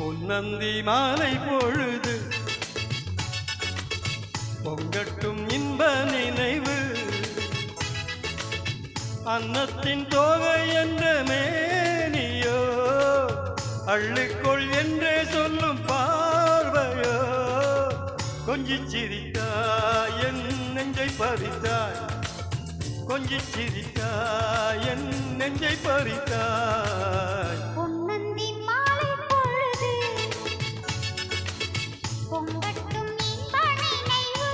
பொன்னந்தி மாலை பொழுது பொங்கட்டும் இன்ப நினைவு அன்னத்தின் தோகை என்ற மேனியோ அள்ளிக்கொள் என்றே சொல்லும் பார்வையோ கொஞ்சிச் சிரித்தாய் என் நெஞ்சை பறித்தாய் கொஞ்சிச் சிரித்தாய் என் நெஞ்சை பறித்தாய் பொன்னந்தி மாலை பொழுது பொங்கட்டும் இன்ப நினைவு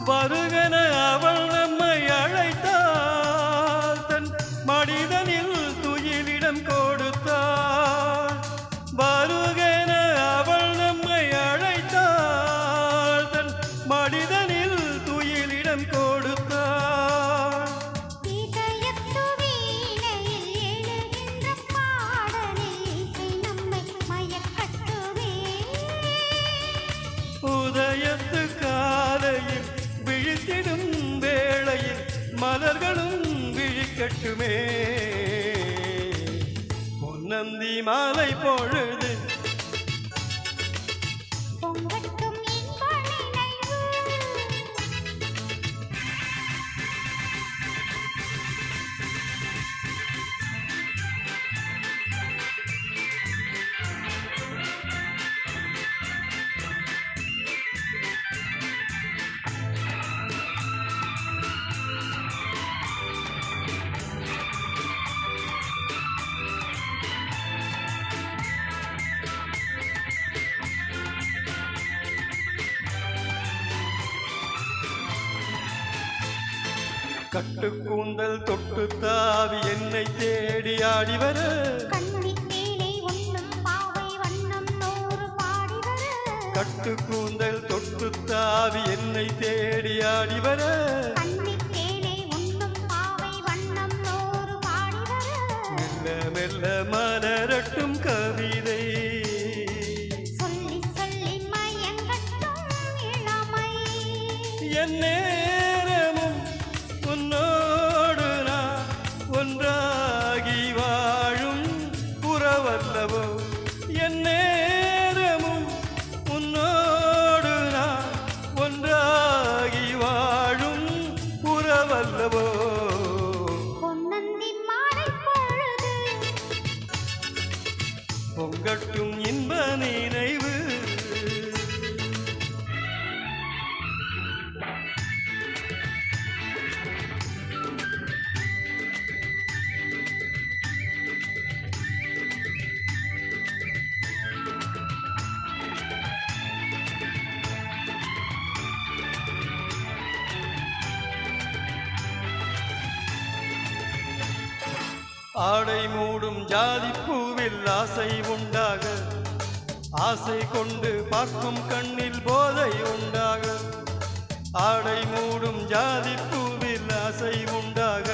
வருகன அவள் நம்மை அழைத்தாள் தன் மனிதனில் துயிலிடம் கொடுத்தாள் வருகன அவள் நம்மை அழைத்தாள் தன் மனிதனில் துயிலிடம் கொடுத்தாள் இதயத்து வீணையில் எழுகின்ற பாடலில் இசை நம்மை மயக்கட்டுமே உதயத்து காலையில் விழித்திடும் வேளையில் மலர்களும் விழிக்கட்டுமே பொன்னந்தி மாலை பொழுது பொங்கட்டும் இன்ப நினைவு கட்டு கூந்தல் தொட்டு தாவி என்னை தேடி ஆடி வர கண்ணித்தேனை உண்ணும் பாவை வண்ணம் நூறு பாடி வர கட்டு கூந்தல் தொட்டு தாவி என்னை தேடி ஆடி வர கண்ணித்தேனை உண்ணும் பாவை வண்ணம் நூறு பாடி வர மெல்ல மெல்ல மலரட்டும் கவிதை சொல்லி சொல்லி மயங்கட்டும் இளமை என் நேரமும் உன்னோடு நான் ஒன்றாகி வாழும் புறவல்லவோ என் நேரமும் உன்னோடு நான் ஒன்றாகி வாழும் புறவல்லவோ பொன்னந்தி மாலை பொழுது பொங்கட்டும் இன்ப நினைவு ஆடை மூடும் ஜாதி பூவில் ஆசை உண்டாக ஆசை கொண்டு பார்க்கும் கண்ணில் போதை உண்டாக ஆடை மூடும் ஜாதி பூவில் ஆசை உண்டாக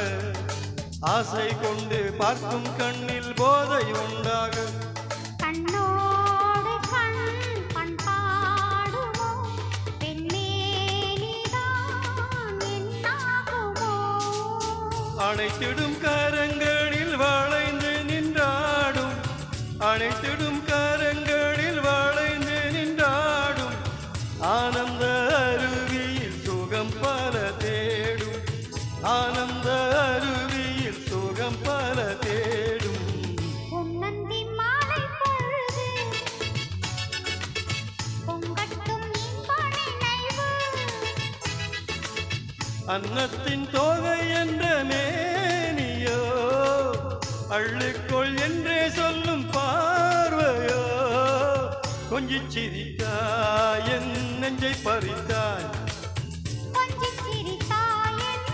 ஆசை கொண்டு பார்க்கும் கண்ணில் போதை உண்டாக கண்ணோடு கண் பண்பாடுமோ பெண்மேனிதான் என்னாகுமோ அனைத்திடும் கரங்களில் வளைந்து நின்றாடும் அனைத்திடும் கரங்களில் வளைந்து நின்றாடும் ஆனந்த அருவியில் சுகம் பல தேடும் ஆனந்த அருவியில் சுகம் பல தேடும் பொன்னந்தி மாலை பொழுது பொங்கட்டும் இன்ப நினைவு அன்னத்தின் தோகை என்ற மேனியோ அள்ளிக்கொள் என்றே சொல்லும் பார்வையோ கொஞ்சிச் சிரித்தாய் என் நெஞ்சை பறித்தாய் கொஞ்சிச் சிரித்தாய் என்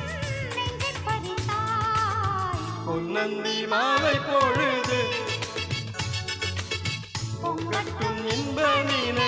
நெஞ்சைப் பறித்தாய். பொன்னந்தி மாலை பொழுது பொங்கட்டும் இன்ப நினை